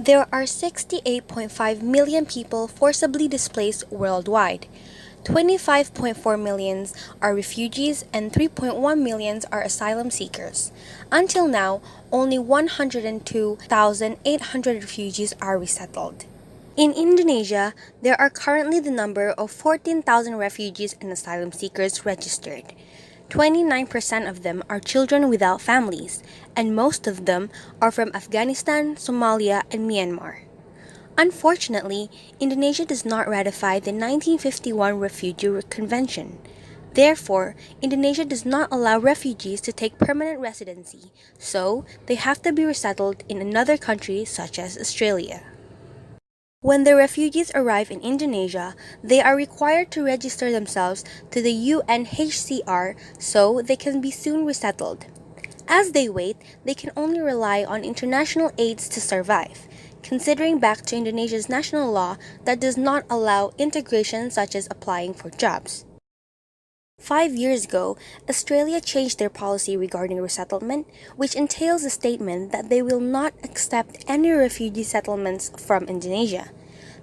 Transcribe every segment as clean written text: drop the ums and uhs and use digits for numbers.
There are 68.5 million people forcibly displaced worldwide. 25.4 million are refugees and 3.1 million are asylum seekers. Until now, only 102,800 refugees are resettled. In Indonesia, there are currently the number of 14,000 refugees and asylum seekers registered. 29% of them are children without families, and most of them are from Afghanistan, Somalia, and Myanmar. Unfortunately, Indonesia does not ratify the 1951 Refugee Convention. Therefore, Indonesia does not allow refugees to take permanent residency, so they have to be resettled in another country such as Australia. When the refugees arrive in Indonesia, they are required to register themselves to the UNHCR so they can be soon resettled. As they wait, they can only rely on international aids to survive, considering back to Indonesia's national law that does not allow integration such as applying for jobs. 5 years ago, Australia changed their policy regarding resettlement, which entails a statement that they will not accept any refugee settlements from Indonesia.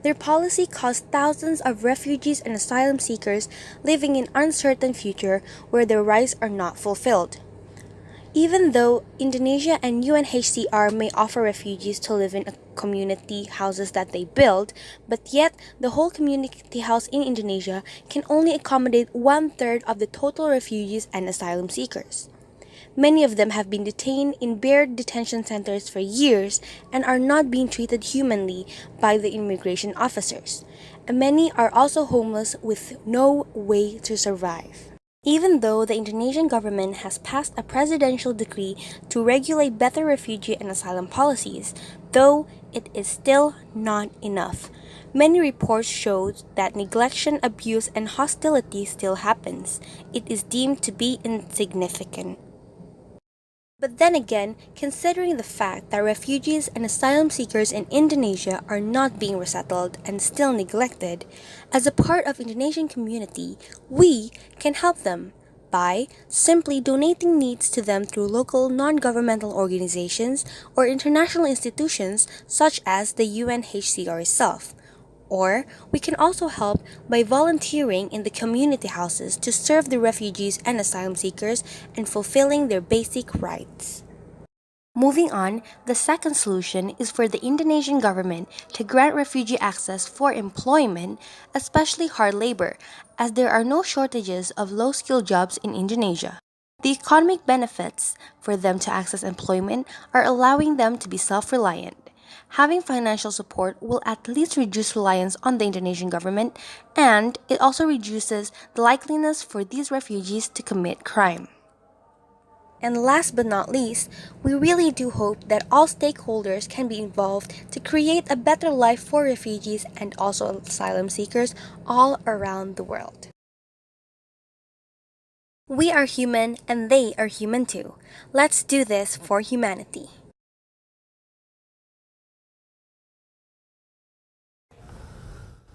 Their policy caused thousands of refugees and asylum seekers living in uncertain future where their rights are not fulfilled. Even though Indonesia and UNHCR may offer refugees to live in community houses that they build, but yet the whole community house in Indonesia can only accommodate 1/3 of the total refugees and asylum seekers. Many of them have been detained in bare detention centers for years and are not being treated humanly by the immigration officers. And many are also homeless with no way to survive. Even though the Indonesian government has passed a presidential decree to regulate better refugee and asylum policies, though it is still not enough. Many reports show that neglection, abuse, and hostility still happens. It is deemed to be insignificant. But then again, considering the fact that refugees and asylum seekers in Indonesia are not being resettled and still neglected, as a part of Indonesian community, we can help them by simply donating needs to them through local non-governmental organizations or international institutions such as the UNHCR itself. Or we can also help by volunteering in the community houses to serve the refugees and asylum seekers and fulfilling their basic rights. Moving on, the second solution is for the Indonesian government to grant refugee access for employment, especially hard labor, as there are no shortages of low-skilled jobs in Indonesia. The economic benefits for them to access employment are allowing them to be self-reliant. Having financial support will at least reduce reliance on the Indonesian government, and it also reduces the likeliness for these refugees to commit crime. And last but not least, we really do hope that all stakeholders can be involved to create a better life for refugees and also asylum seekers all around the world. We are human and they are human too. Let's do this for humanity.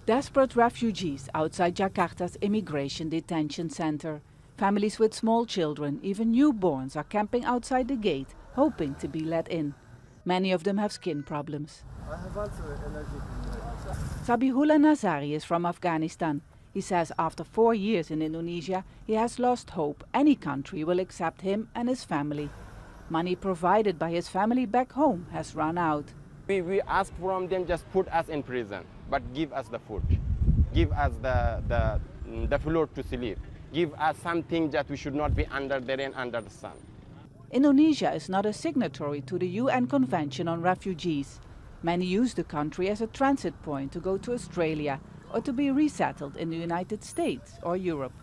Desperate refugees outside Jakarta's immigration detention center. Families with small children, even newborns, are camping outside the gate, hoping to be let in. Many of them have skin problems. Sabihullah Nazari is from Afghanistan. He says after 4 years in Indonesia, he has lost hope any country will accept him and his family. Money provided by his family back home has run out. We ask from them just put us in prison, but give us the food, give us the floor to sleep, give us something that we should not be under the rain, under the sun. Indonesia is not a signatory to the UN Convention on Refugees. Many use the country as a transit point to go to Australia or to be resettled in the United States or Europe.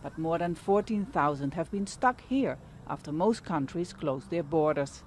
But more than 14,000 have been stuck here after most countries closed their borders.